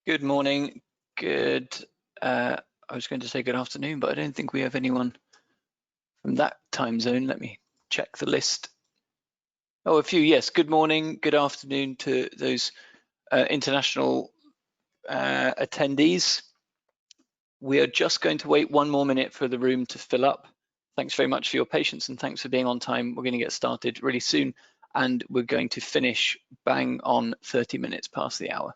Good morning, I was going to say good afternoon, but I don't think we have anyone from that time zone. Let me check the list. Oh, a few, yes. Good morning, good afternoon to those international attendees. We are just going to wait one more minute for the room to fill up. Thanks very much for your patience and thanks for being on time. We're going to get started really soon and we're going to finish bang on 30 minutes past the hour.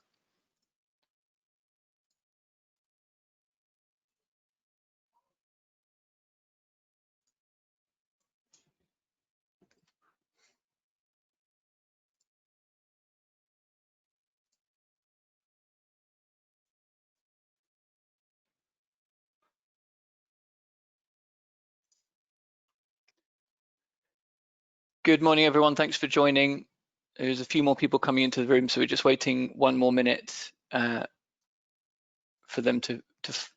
Good morning, everyone. Thanks for joining. There's a few more people coming into the room, so we're just waiting one more minute for them to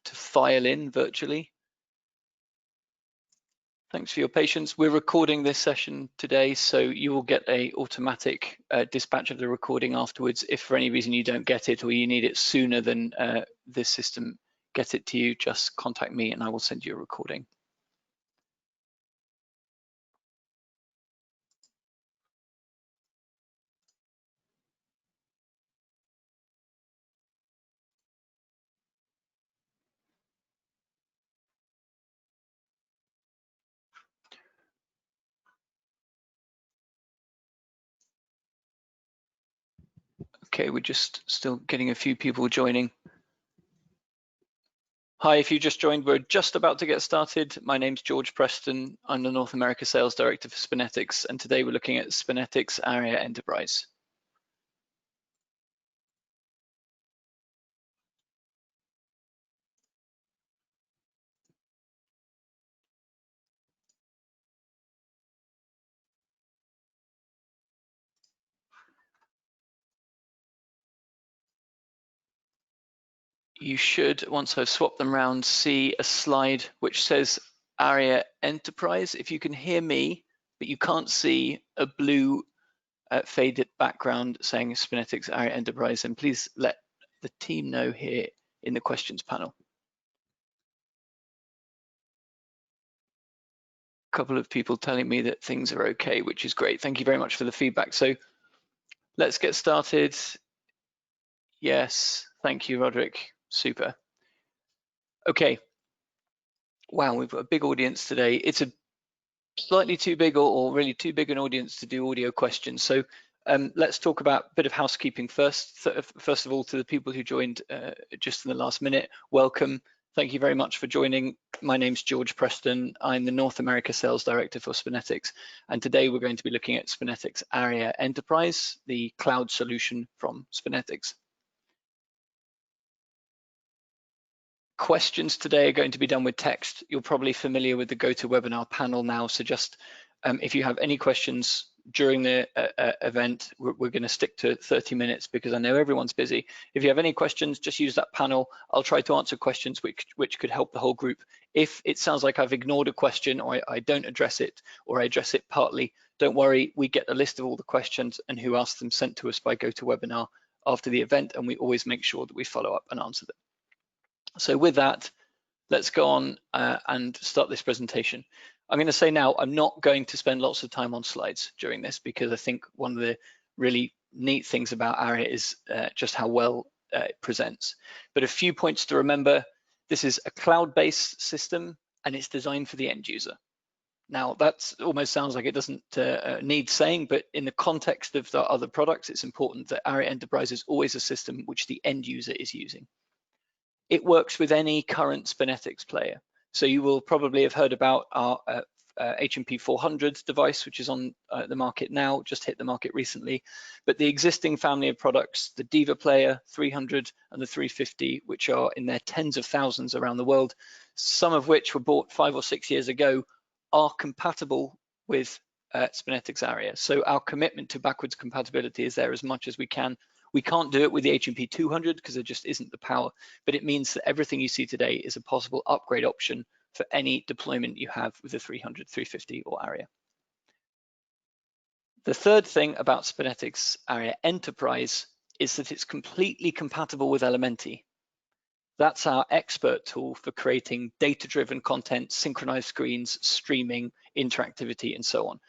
file in virtually. Thanks for your patience. We're recording this session today, so you will get an automatic dispatch of the recording afterwards. If for any reason you don't get it or you need it sooner than this system gets it to you, just contact me and I will send you a recording. Okay, we're just still getting a few people joining. Hi, if you just joined, we're just about to get started. My name's George Preston. I'm the North America Sales Director for SpinetiX, and today we're looking at SpinetiX ARYA Enterprise. You should, once I've swapped them around, see a slide which says ARYA Enterprise. If you can hear me, but you can't see a blue faded background saying SpinetiX ARYA Enterprise, then please let the team know here in the questions panel. A couple of people telling me that things are okay, which is great. Thank you very much for the feedback. So let's get started. Yes, thank you, Roderick. Super. Okay. Wow, we've got a big audience today. It's a slightly too big or really too big an audience to do audio questions. So let's talk about a bit of housekeeping first. First of all, to the people who joined just in the last minute, welcome. Thank you very much for joining. My name's George Preston. I'm the North America Sales Director for SpinetiX. And today we're going to be looking at SpinetiX ARYA Enterprise, the cloud solution from SpinetiX. Questions today are going to be done with text. You're probably familiar with the GoToWebinar panel now, so just if you have any questions during the event, we're going to stick to 30 minutes because I know everyone's busy. If you have any questions, just use that panel. I'll try to answer questions which could help the whole group. If it sounds like I've ignored a question or I don't address it or I address it partly, don't worry, we get a list of all the questions and who asked them sent to us by GoToWebinar after the event, and we always make sure that we follow up and answer them. So with that, let's go on and start this presentation. I'm going to say now, I'm not going to spend lots of time on slides during this because I think one of the really neat things about ARYA is just how well it presents. But a few points to remember: this is a cloud-based system and it's designed for the end user. Now, that almost sounds like it doesn't need saying, but in the context of the other products, it's important that ARYA Enterprise is always a system which the end user is using. It works with any current SpinetiX player. So you will probably have heard about our HMP 400 device, which is on the market now, just hit the market recently. But the existing family of products, the Diva Player 300 and the 350, which are in their tens of thousands around the world, some of which were bought 5 or 6 years ago, are compatible with SpinetiX ARYA. So our commitment to backwards compatibility is there as much as we can. We can't do it with the HMP 200 because there just isn't the power, but it means that everything you see today is a possible upgrade option for any deployment you have with the 300, 350 or ARYA. The third thing about SpinetiX ARYA Enterprise is that it's completely compatible with Elementy. That's our expert tool for creating data-driven content, synchronized screens, streaming, interactivity, and so on.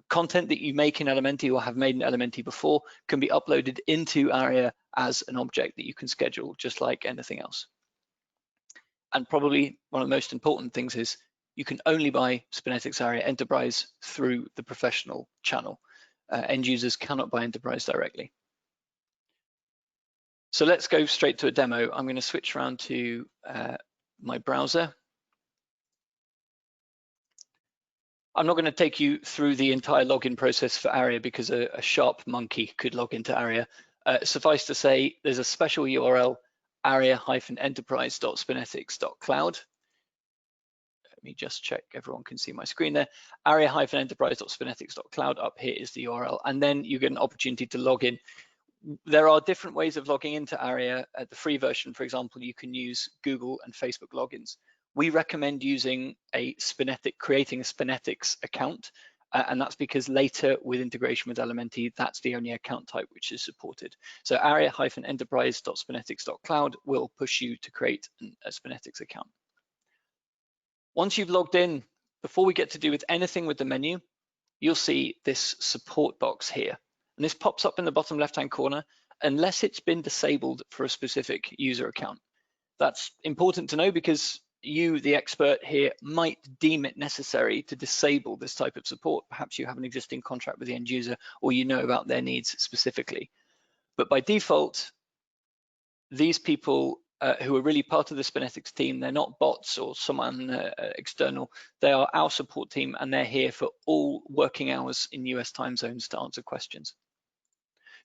Content that you make in Elementy or have made in Elementy before can be uploaded into ARYA as an object that you can schedule, just like anything else. And probably one of the most important things is you can only buy SpinetiX ARYA Enterprise through the professional channel. End users cannot buy Enterprise directly. So let's go straight to a demo. I'm going to switch around to my browser. I'm not going to take you through the entire login process for ARYA because a sharp monkey could log into ARYA. Suffice to say, there's a special URL, arya-enterprise.spinetics.cloud. Let me just check everyone can see my screen there. arya-enterprise.spinetics.cloud. Up here is the URL, and then you get an opportunity to log in. There are different ways of logging into ARYA. At the free version, for example, you can use Google and Facebook logins. We recommend using creating a SpinetiX account, and that's because later with integration with Elementy, that's the only account type which is supported. So arya-enterprise.spinetics.cloud will push you to create a SpinetiX account. Once you've logged in, before we get to do with anything with the menu, you'll see this support box here. And this pops up in the bottom left-hand corner unless it's been disabled for a specific user account. That's important to know because you, the expert here, might deem it necessary to disable this type of support. Perhaps you have an existing contract with the end user or you know about their needs specifically. But by default, these people who are really part of the SpinetiX team, they're not bots or someone external, they are our support team and they're here for all working hours in US time zones to answer questions.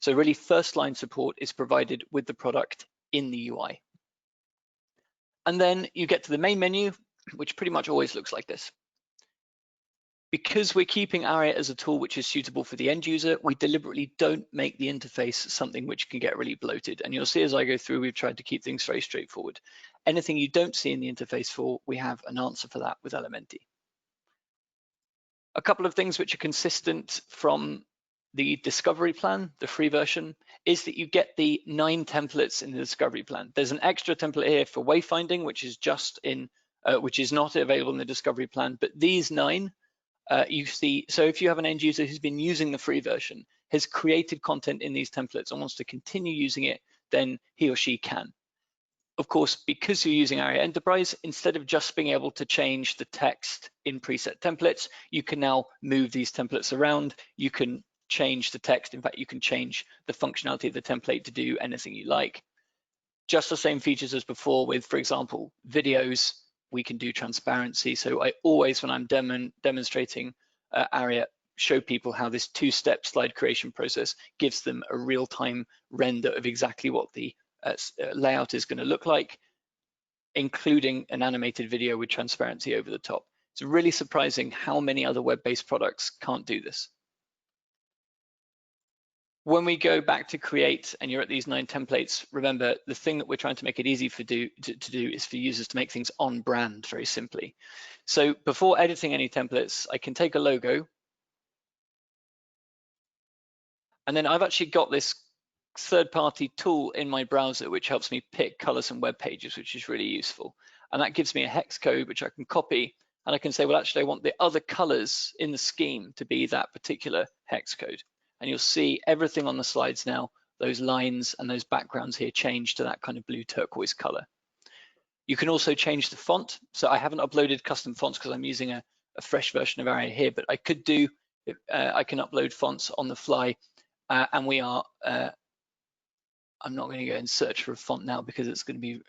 So really first line support is provided with the product in the UI. And then you get to the main menu, which pretty much always looks like this. Because we're keeping ARYA as a tool which is suitable for the end user, we deliberately don't make the interface something which can get really bloated. And you'll see as I go through, we've tried to keep things very straightforward. Anything you don't see in the interface for, we have an answer for that with Elementy. A couple of things which are consistent from the discovery plan, the free version, is that you get the 9 templates in the discovery plan. There's an extra template here for wayfinding, which is just in, which is not available in the discovery plan, but these 9 you see. So if you have an end user who's been using the free version, has created content in these templates and wants to continue using it, then he or she can. Of course, because you're using ARYA Enterprise, instead of just being able to change the text in preset templates, you can now move these templates around. You can change the text. In fact, you can change the functionality of the template to do anything you like. Just the same features as before with, for example, videos, we can do transparency. So I always, when I'm demonstrating ARYA, show people how this 2-step slide creation process gives them a real-time render of exactly what the layout is going to look like, including an animated video with transparency over the top. It's really surprising how many other web-based products can't do this. When we go back to create and you're at these 9 templates, remember the thing that we're trying to make it easy to do is for users to make things on brand very simply. So before editing any templates, I can take a logo. And then I've actually got this third-party tool in my browser which helps me pick colors and web pages, which is really useful. And that gives me a hex code which I can copy, and I can say, well, actually I want the other colors in the scheme to be that particular hex code. And you'll see everything on the slides now, those lines and those backgrounds here change to that kind of blue turquoise color. You can also change the font. So I haven't uploaded custom fonts because I'm using a fresh version of ARYA here, but I could do, I can upload fonts on the fly, and we are, I'm not going to go and search for a font now because it's going to be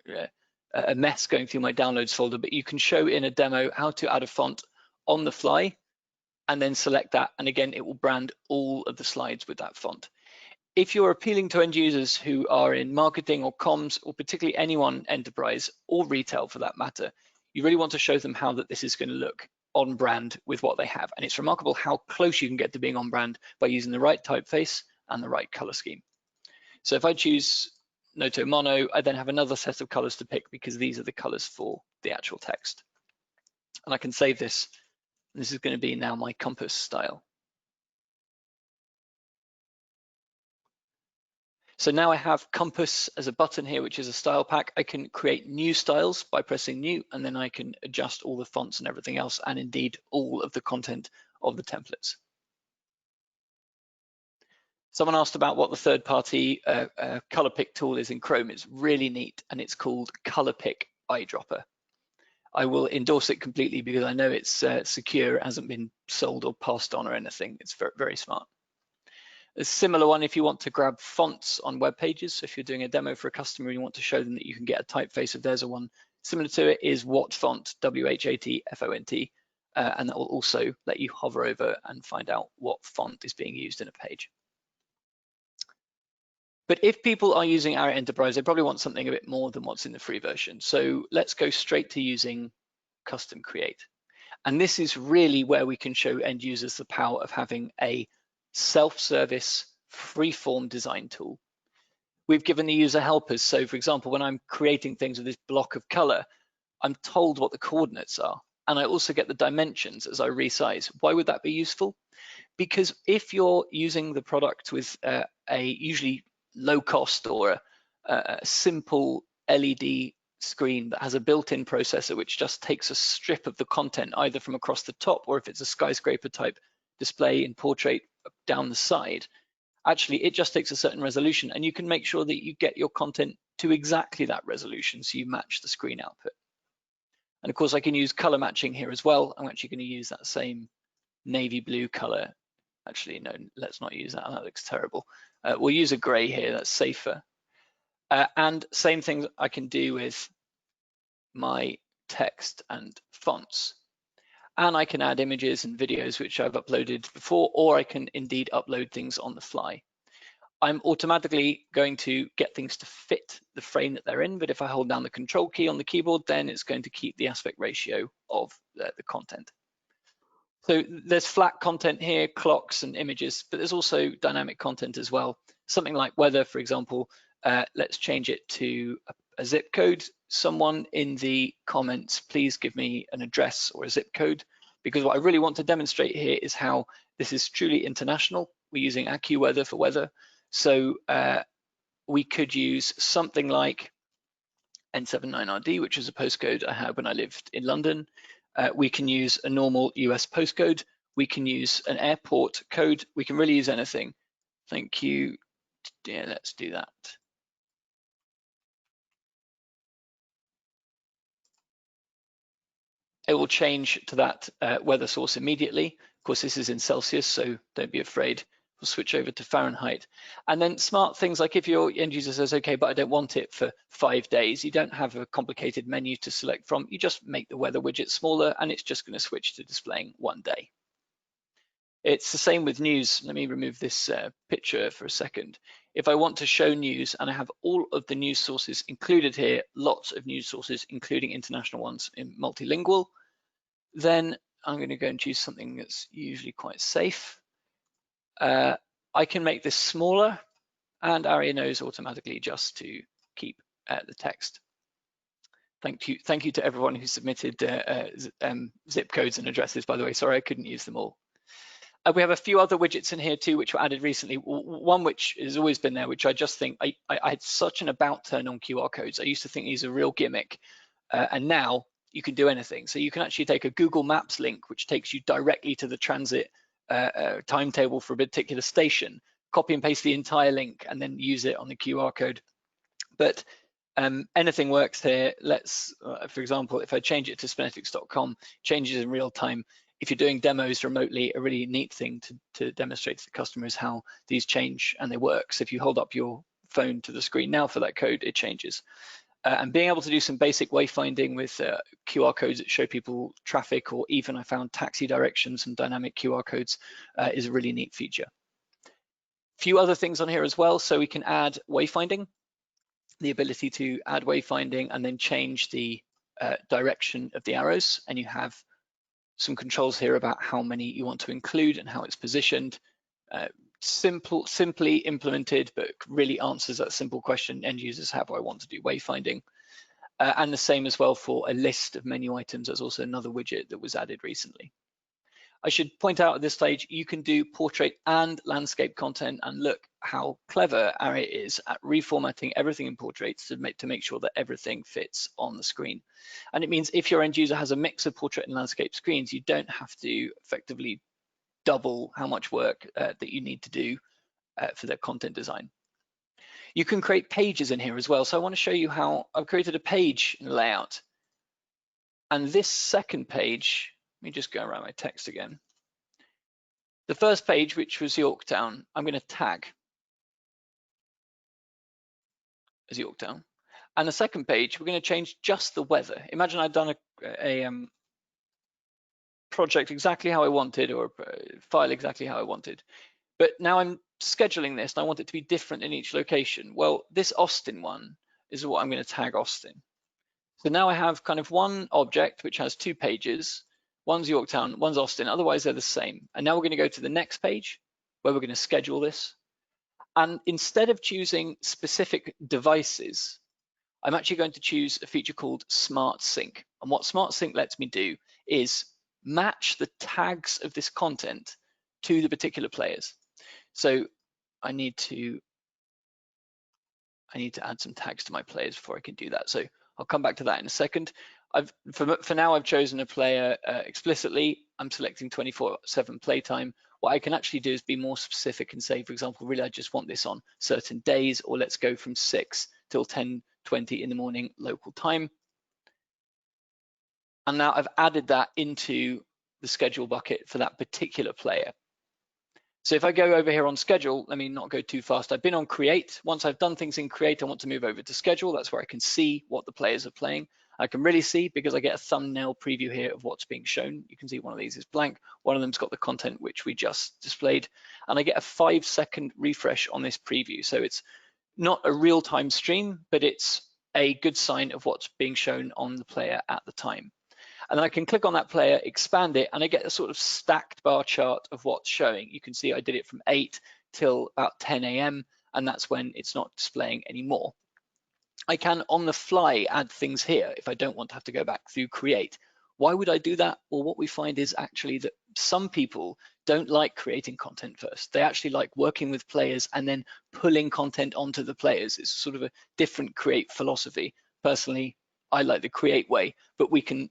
a mess going through my downloads folder, but you can show in a demo how to add a font on the fly and then select that. And again, it will brand all of the slides with that font. If you're appealing to end users who are in marketing or comms, or particularly anyone enterprise or retail for that matter, you really want to show them how that this is going to look on brand with what they have. And it's remarkable how close you can get to being on brand by using the right typeface and the right color scheme. So if I choose Noto Mono, I then have another set of colors to pick because these are the colors for the actual text. And I can save this. This is going to be now my compass style. So now I have compass as a button here, which is a style pack. I can create new styles by pressing new, and then I can adjust all the fonts and everything else, and indeed all of the content of the templates. Someone asked about what the third-party color pick tool is in Chrome. It's really neat, and it's called Color Pick Eyedropper. I will endorse it completely because I know it's secure, it hasn't been sold or passed on or anything. It's very, very smart. A similar one if you want to grab fonts on web pages. So if you're doing a demo for a customer and you want to show them that you can get a typeface if there's a one similar to it, is Whatfont, W-H-A-T-F-O-N-T, and that will also let you hover over and find out what font is being used in a page. But if people are using ARYA Enterprise, they probably want something a bit more than what's in the free version. So let's go straight to using Custom Create. And this is really where we can show end users the power of having a self-service, free-form design tool. We've given the user helpers. So for example, when I'm creating things with this block of color, I'm told what the coordinates are. And I also get the dimensions as I resize. Why would that be useful? Because if you're using the product with a usually low cost or a simple LED screen that has a built-in processor which just takes a strip of the content either from across the top, or if it's a skyscraper type display in portrait down the side, actually it just takes a certain resolution, and you can make sure that you get your content to exactly that resolution so you match the screen output. And of course I can use color matching here as well. I'm actually going to use that same navy blue color. Actually, no, let's not use that. That looks terrible. We'll use a gray here, that's safer. And same thing I can do with my text and fonts. And I can add images and videos which I've uploaded before, or I can indeed upload things on the fly. I'm automatically going to get things to fit the frame that they're in, but if I hold down the control key on the keyboard, then it's going to keep the aspect ratio of the content. So there's flat content here, clocks and images, but there's also dynamic content as well. Something like weather, for example, let's change it to a zip code. Someone in the comments, please give me an address or a zip code, because what I really want to demonstrate here is how this is truly international. We're using AccuWeather for weather. So we could use something like N79RD, which is a postcode I had when I lived in London. We can use a normal US postcode. We can use an airport code. We can really use anything. Thank you. Yeah, let's do that. It will change to that weather source immediately. Of course, this is in Celsius, so don't be afraid. We'll switch over to Fahrenheit. And then smart things like if your end user says, okay, but I don't want it for 5 days, you don't have a complicated menu to select from. You just make the weather widget smaller and it's just going to switch to displaying 1 day. It's the same with news. Let me remove this picture for a second. If I want to show news and I have all of the news sources included here, lots of news sources, including international ones in multilingual, then I'm going to go and choose something that's usually quite safe. I can make this smaller, and ARYA knows automatically just to keep the text. Thank you to everyone who submitted zip codes and addresses, by the way. Sorry, I couldn't use them all. We have a few other widgets in here too, which were added recently. One which has always been there, which I just think I had such an about turn on QR codes. I used to think these are a real gimmick, and now you can do anything. So you can actually take a Google Maps link, which takes you directly to the transit timetable for a particular station, copy and paste the entire link, and then use it on the QR code. But anything works here. Let's, for example, if I change it to SpinetiX.com, changes in real time. If you're doing demos remotely, a really neat thing to demonstrate to the customer is how these change and they work. So if you hold up your phone to the screen now for that code, it changes. And being able to do some basic wayfinding with QR codes that show people traffic, or even I found taxi directions and dynamic QR codes is a really neat feature. A few other things on here as well. So we can add wayfinding, the ability to add wayfinding and then change the direction of the arrows. And you have some controls here about how many you want to include and how it's positioned. Simply implemented, but really answers that simple question end users have: I want to do wayfinding. And the same as well for a list of menu items. There's also another widget that was added recently. I should point out at this stage, you can do portrait and landscape content, and look how clever ARYA is at reformatting everything in portraits to make sure that everything fits on the screen. And it means if your end user has a mix of portrait and landscape screens, you don't have to effectively double how much work that you need to do for their content design. You can create pages in here as well. So I want to show you how I've created a page layout. And this second page, let me just go around my text again. The first page, which was Yorktown, I'm going to tag as Yorktown. And the second page, we're going to change just the weather. Imagine I'd done a project exactly how I wanted, or a file exactly how I wanted. But now I'm scheduling this and I want it to be different in each location. Well, this Austin one is what I'm going to tag Austin. So now I have kind of one object which has two pages. One's Yorktown, one's Austin, otherwise they're the same. And now we're going to go to the next page where we're going to schedule this. And instead of choosing specific devices, I'm actually going to choose a feature called Smart Sync. And what Smart Sync lets me do is match the tags of this content to the particular players. So I need to add some tags to my players before I can do that. So I'll come back to that in a second. For now, I've chosen a player explicitly. I'm selecting 24/7 playtime. What I can actually do is be more specific and say, for example, really, I just want this on certain days, or let's go from 6 till 10:20 in the morning local time. And now I've added that into the schedule bucket for that particular player. So if I go over here on schedule, let me not go too fast. I've been on create. Once I've done things in create, I want to move over to schedule. That's where I can see what the players are playing. I can really see because I get a thumbnail preview here of what's being shown. You can see one of these is blank. One of them's got the content which we just displayed. And I get a 5-second refresh on this preview. So it's not a real-time stream, but it's a good sign of what's being shown on the player at the time. And then I can click on that player, expand it, and I get a sort of stacked bar chart of what's showing. You can see I did it from 8 till about 10 a.m., and that's when it's not displaying anymore. I can, on the fly, add things here if I don't want to have to go back through create. Why would I do that? Well, what we find is actually that some people don't like creating content first. They actually like working with players and then pulling content onto the players. It's sort of a different create philosophy. Personally, I like the create way, but we can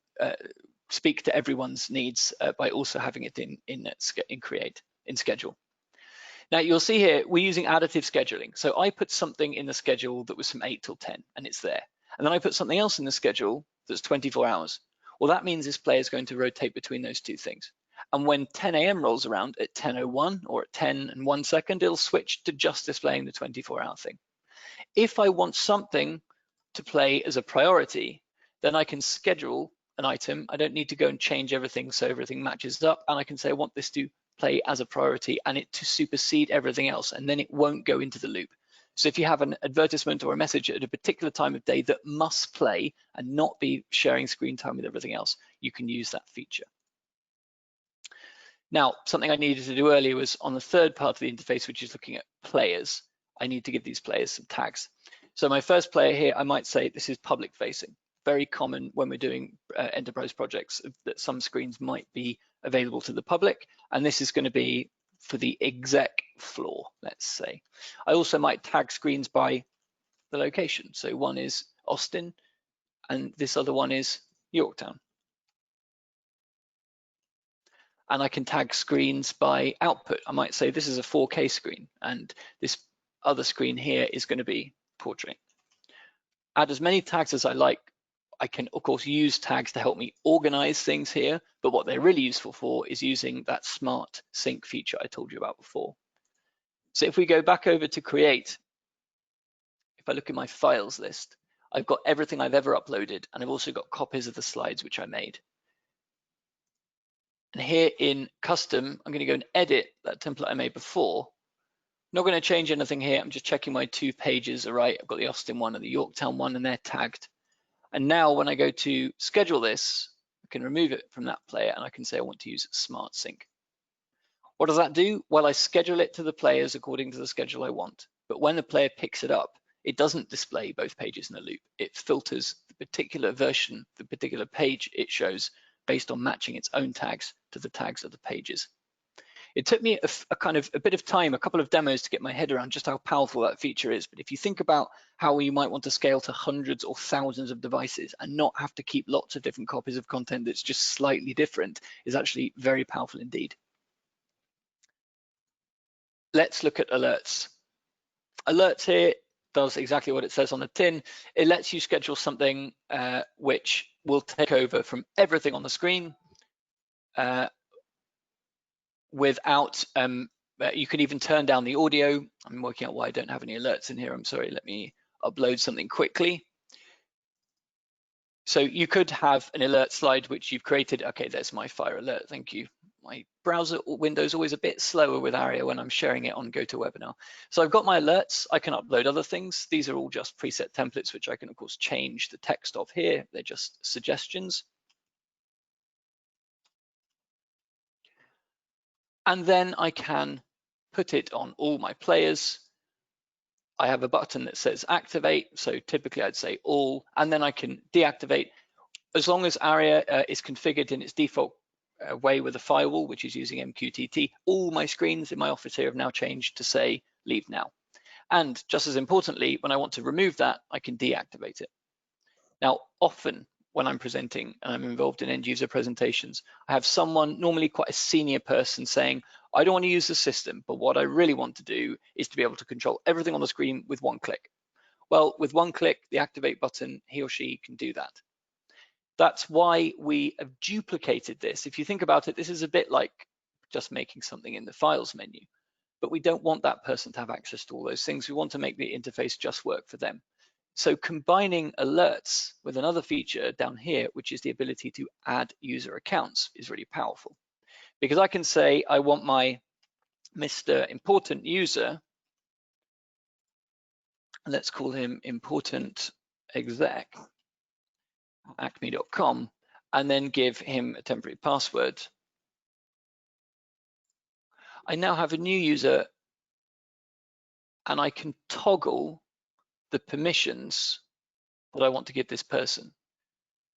speak to everyone's needs by also having it in create, in schedule. Now you'll see here, we're using additive scheduling. So I put something in the schedule that was from 8 till 10 and it's there. And then I put something else in the schedule that's 24 hours. Well, that means this player is going to rotate between those two things. And when 10 a.m. rolls around at 10:01 or at 10 and 1 second, it'll switch to just displaying the 24-hour thing. If I want something to play as a priority, then I can schedule an item. I don't need to go and change everything so everything matches up. And I can say I want this to play as a priority and it to supersede everything else, and then it won't go into the loop. So if you have an advertisement or a message at a particular time of day that must play and not be sharing screen time with everything else, you can use that feature. Now, something I needed to do earlier was on the third part of the interface, which is looking at players. I need to give these players some tags. So my first player here, I might say this is public facing. Very common when we're doing enterprise projects that some screens might be available to the public. And this is going to be for the exec floor, let's say. I also might tag screens by the location. So one is Austin and this other one is Yorktown. And I can tag screens by output. I might say this is a 4K screen and this other screen here is going to be portrait. Add as many tags as I like. I can, of course, use tags to help me organize things here, but what they're really useful for is using that Smart Sync feature I told you about before. So if we go back over to Create, if I look at my files list, I've got everything I've ever uploaded, and I've also got copies of the slides which I made. And here in Custom, I'm going to go and edit that template I made before. I'm not going to change anything here. I'm just checking my 2 pages are right. I've got the Austin one and the Yorktown one, and they're tagged. And now when I go to schedule this, I can remove it from that player and I can say I want to use Smart Sync. What does that do? Well, I schedule it to the players according to the schedule I want. But when the player picks it up, it doesn't display both pages in a loop. It filters the particular version, the particular page it shows based on matching its own tags to the tags of the pages. It took me a bit of time, a couple of demos to get my head around just how powerful that feature is. But if you think about how you might want to scale to hundreds or thousands of devices and not have to keep lots of different copies of content that's just slightly different, is actually very powerful indeed. Let's look at alerts. Alerts here does exactly what it says on the tin. It lets you schedule something which will take over from everything on the screen without, you can even turn down the audio. I'm working out why I don't have any alerts in here. I'm sorry, let me upload something quickly. So you could have an alert slide which you've created. Okay, there's my fire alert, thank you. My browser window is always a bit slower with ARYA when I'm sharing it on GoToWebinar. So I've got my alerts, I can upload other things. These are all just preset templates, which I can of course change the text of here. They're just suggestions. And then I can put it on all my players. I have a button that says activate. So typically I'd say all, and then I can deactivate. As long as ARYA is configured in its default way with a firewall, which is using MQTT, all my screens in my office here have now changed to say leave now. And just as importantly, when I want to remove that, I can deactivate it. Now, often when I'm presenting and I'm involved in end user presentations, I have someone, normally quite a senior person, saying, I don't want to use the system, but what I really want to do is to be able to control everything on the screen with one click. Well, with one click, the activate button, he or she can do that. That's why we have duplicated this. If you think about it, this is a bit like just making something in the files menu, but we don't want that person to have access to all those things. We want to make the interface just work for them. So combining alerts with another feature down here, which is the ability to add user accounts, is really powerful. Because I can say, I want my Mr. Important User, let's call him Important Exec, acme.com, and then give him a temporary password. I now have a new user and I can toggle the permissions that I want to give this person.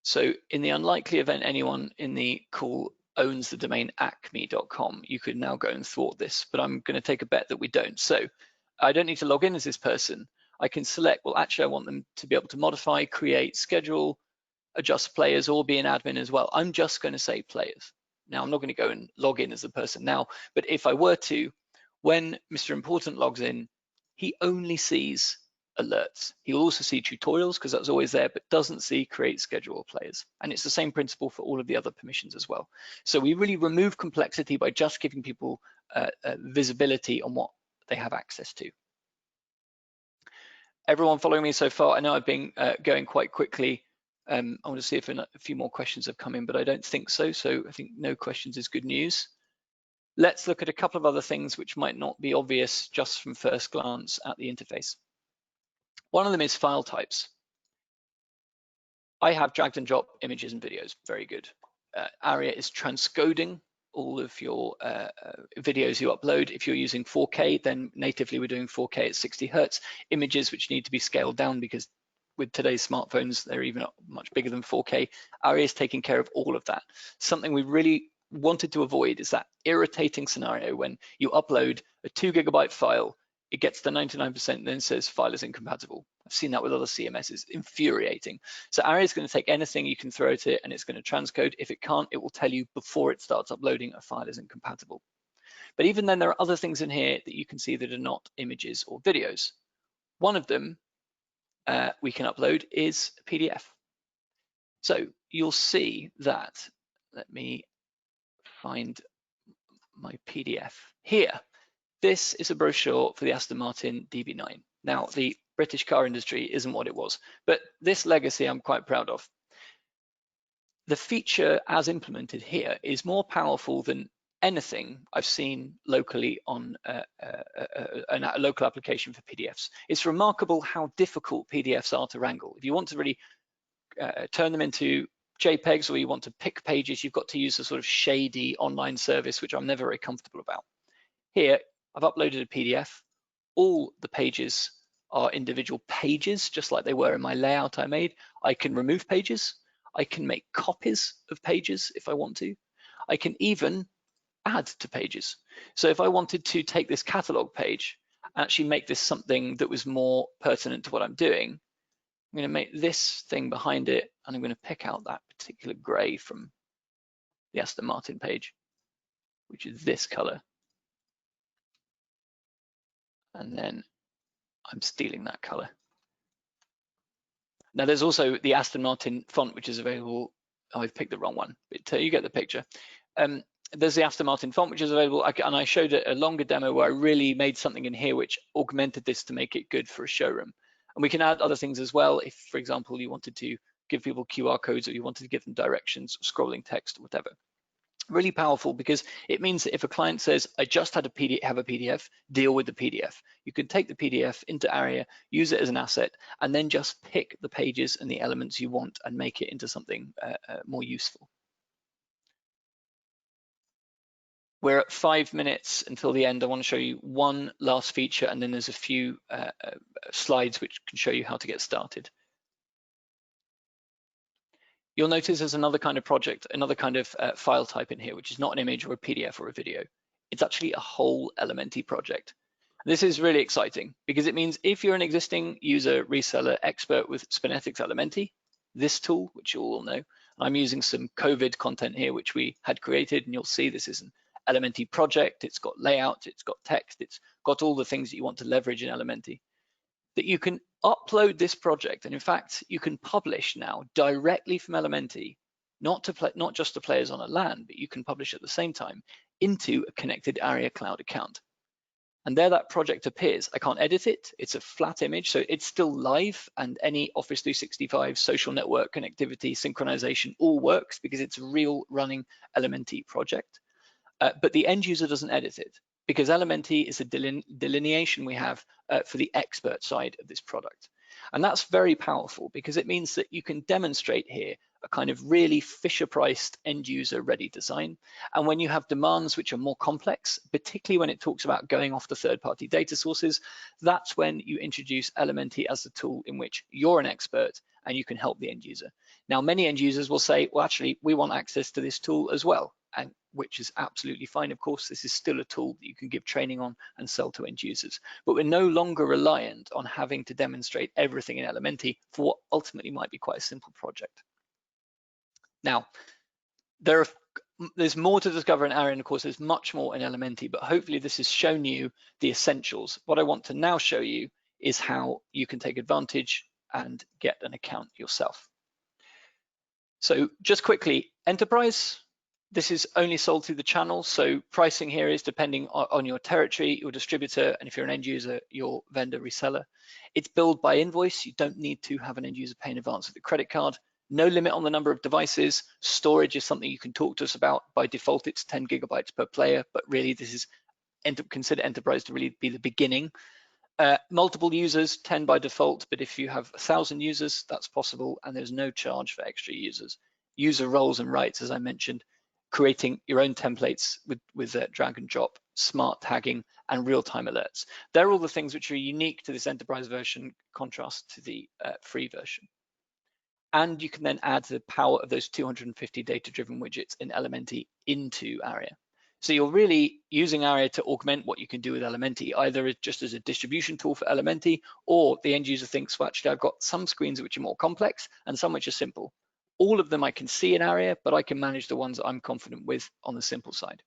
So in the unlikely event anyone in the call owns the domain acme.com, you could now go and thwart this, but I'm going to take a bet that we don't. So I don't need to log in as this person. I can select, well, actually, I want them to be able to modify, create, schedule, adjust players, or be an admin as well. I'm just going to say players. Now, I'm not going to go and log in as a person now, but if I were to, when Mr. Important logs in, he only sees alerts. He'll also see tutorials because that's always there, but doesn't see create, schedule, players. And it's the same principle for all of the other permissions as well. So we really remove complexity by just giving people visibility on what they have access to. Everyone following me so far? I know I've been going quite quickly. I want to see if a few more questions have come in, but I don't think so. So I think no questions is good news. Let's look at a couple of other things which might not be obvious just from first glance at the interface. One of them is file types. I have dragged and drop images and videos, very good. ARYA is transcoding all of your videos you upload. If you're using 4K, then natively we're doing 4K at 60 Hertz. Images which need to be scaled down because with today's smartphones, they're even much bigger than 4K. ARYA is taking care of all of that. Something we really wanted to avoid is that irritating scenario when you upload a 2 GB file, it gets to 99% and then says file is incompatible. I've seen that with other CMSs, infuriating. So ARYA is going to take anything you can throw at it and it's going to transcode. If it can't, it will tell you before it starts uploading a file is incompatible. But even then, there are other things in here that you can see that are not images or videos. One of them we can upload is a PDF. So you'll see that, let me find my PDF here. This is a brochure for the Aston Martin DB9. Now, the British car industry isn't what it was, but this legacy I'm quite proud of. The feature as implemented here is more powerful than anything I've seen locally on a local application for PDFs. It's remarkable how difficult PDFs are to wrangle. If you want to really turn them into JPEGs or you want to pick pages, you've got to use a sort of shady online service, which I'm never very comfortable about. Here, I've uploaded a PDF. All the pages are individual pages, just like they were in my layout I made. I can remove pages. I can make copies of pages if I want to. I can even add to pages. So if I wanted to take this catalog page, actually make this something that was more pertinent to what I'm doing, I'm going to make this thing behind it, and I'm going to pick out that particular gray from the Aston Martin page, which is this color. And then I'm stealing that color. Now there's also the Aston Martin font, which is available. Oh, I've picked the wrong one, but you get the picture. There's the Aston Martin font, which is available. And I showed a longer demo where I really made something in here which augmented this to make it good for a showroom. And we can add other things as well. If, for example, you wanted to give people QR codes, or you wanted to give them directions, scrolling text, or whatever. Really powerful, because it means that if a client says, I just had have a PDF, deal with the PDF. You can take the PDF into ARYA, use it as an asset, and then just pick the pages and the elements you want and make it into something more useful. We're at 5 minutes until the end. I want to show you one last feature, and then there's a few slides which can show you how to get started. You'll notice there's another kind of project, another kind of file type in here, which is not an image or a PDF or a video. It's actually a whole Elementy project. This is really exciting, because it means if you're an existing user, reseller, expert with SpinetiX Elementy, this tool, which you all know, I'm using some COVID content here, which we had created, and you'll see this is an Elementy project. It's got layout, it's got text, it's got all the things that you want to leverage in Elementy. That you can upload this project, and in fact, you can publish now directly from Elementy, not just to players on a LAN, but you can publish at the same time into a connected ARYA cloud account. And there that project appears. I can't edit it. It's a flat image, so it's still live, and any Office 365 social network connectivity, synchronization all works, because it's a real running Elementy project. But the end user doesn't edit it, because Elementy is a delineation we have for the expert side of this product. And that's very powerful, because it means that you can demonstrate here a kind of really Fisher-priced end user ready design. And when you have demands which are more complex, particularly when it talks about going off the third-party data sources, that's when you introduce Elementy as the tool in which you're an expert and you can help the end user. Now, many end users will say, well, actually, we want access to this tool as well, and which is absolutely fine. Of course, this is still a tool that you can give training on and sell to end users, but we're no longer reliant on having to demonstrate everything in Elementy for what ultimately might be quite a simple project. Now, there's more to discover in ARYA, and of course, there's much more in Elementy, but hopefully this has shown you the essentials. What I want to now show you is how you can take advantage and get an account yourself. So just quickly, enterprise, this is only sold through the channel. So pricing here is depending on your territory, your distributor, and if you're an end user, your vendor reseller. It's billed by invoice. You don't need to have an end user pay in advance with a credit card. No limit on the number of devices. Storage is something you can talk to us about. By default, it's 10 gigabytes per player, but really this is consider enterprise to really be the beginning. Multiple users, 10 by default, but if you have 1,000 users, that's possible, and there's no charge for extra users. User roles and rights, as I mentioned, creating your own templates with drag and drop, smart tagging, and real-time alerts. They're all the things which are unique to this enterprise version, contrast to the free version. And you can then add the power of those 250 data-driven widgets in Elementy into ARYA. So you're really using ARYA to augment what you can do with Elementy, either just as a distribution tool for Elementy, or the end user thinks, well, actually, I've got some screens which are more complex and some which are simple. All of them I can see in ARYA, but I can manage the ones that I'm confident with on the simple side.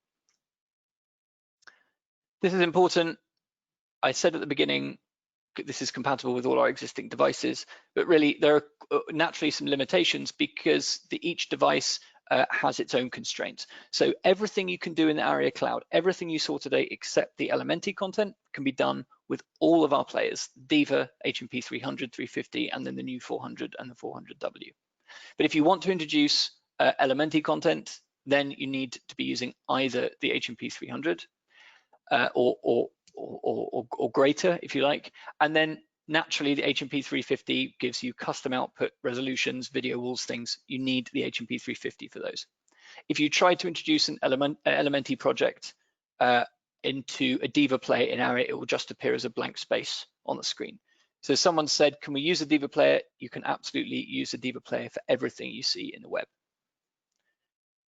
This is important. I said at the beginning, this is compatible with all our existing devices, but really there are naturally some limitations, because each device has its own constraints. So everything you can do in the ARYA cloud, everything you saw today except the Elementy content, can be done with all of our players, Diva, HMP 300, 350, and then the new 400 and the 400W. But if you want to introduce Elementy content, then you need to be using either the HMP 300 or greater, if you like. And then naturally, the HMP 350 gives you custom output resolutions, video walls, things. You need the HMP 350 for those. If you try to introduce an Elementy project into a Diva player in ARYA, it will just appear as a blank space on the screen. So someone said, can we use a Diva player? You can absolutely use a Diva player for everything you see in the web.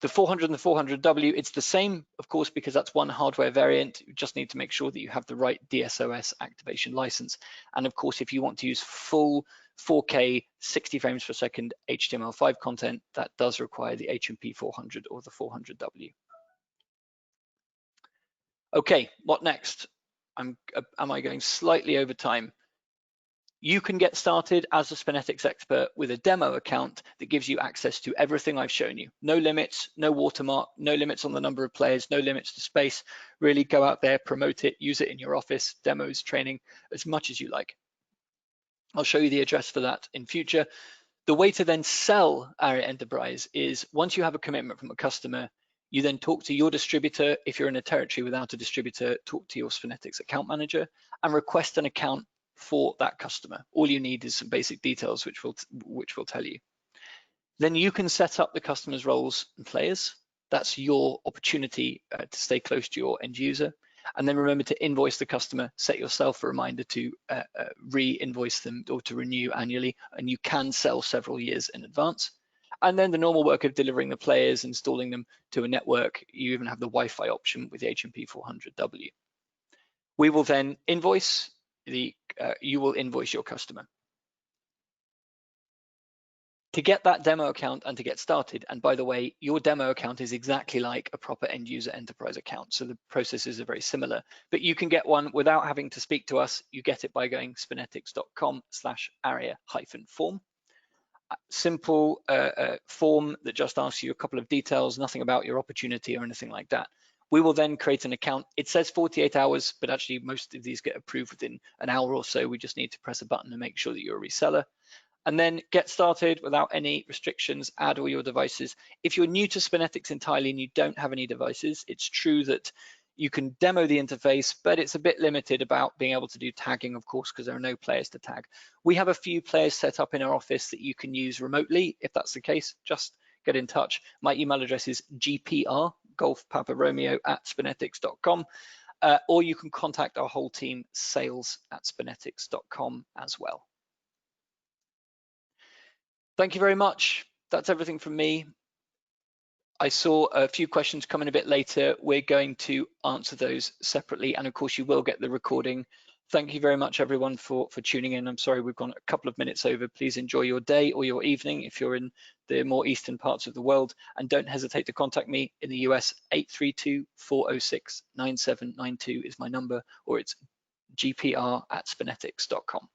The 400 and the 400W, it's the same, of course, because that's one hardware variant. You just need to make sure that you have the right DSOS activation license. And of course, if you want to use full 4K 60 frames per second HTML5 content, that does require the HMP 400 or the 400W. Okay, what next? Am I going slightly over time? You can get started as a SpinetiX expert with a demo account that gives you access to everything I've shown you. No limits, no watermark, no limits on the number of players, no limits to space. Really go out there, promote it, use it in your office, demos, training, as much as you like. I'll show you the address for that in future. The way to then sell ARYA Enterprise is once you have a commitment from a customer, you then talk to your distributor. If you're in a territory without a distributor, talk to your SpinetiX account manager and request an account for that customer. All you need is some basic details, which will tell you. Then you can set up the customer's roles and players. That's your opportunity to stay close to your end user. And then remember to invoice the customer, set yourself a reminder to re-invoice them or to renew annually, and you can sell several years in advance. And then the normal work of delivering the players, installing them to a network. You even have the Wi-Fi option with the HMP 400W. We will then invoice you will invoice your customer. To get that demo account and to get started, and by the way, your demo account is exactly like a proper end user enterprise account, so the processes are very similar, but you can get one without having to speak to us. You get it by going spinetiX.com/ARYA-form. Simple form that just asks you a couple of details, nothing about your opportunity or anything like that. We will then create an account. It says 48 hours, but actually most of these get approved within an hour or so. We just need to press a button and make sure that you're a reseller. And then get started without any restrictions, add all your devices. If you're new to SpinetiX entirely and you don't have any devices, it's true that you can demo the interface, but it's a bit limited about being able to do tagging, of course, because there are no players to tag. We have a few players set up in our office that you can use remotely. If that's the case, just get in touch. My email address is GPR, Golf Papa Romeo @spinetiX.com, or you can contact our whole team, sales@spinetiX.com as well. Thank you very much. That's everything from me. I saw a few questions coming a bit later. We're going to answer those separately. And of course, you will get the recording. Thank you very much, everyone, for tuning in. I'm sorry we've gone a couple of minutes over. Please enjoy your day or your evening if you're in the more eastern parts of the world. And don't hesitate to contact me in the US. 832-406-9792 is my number, or it's gpr@spinetiX.com.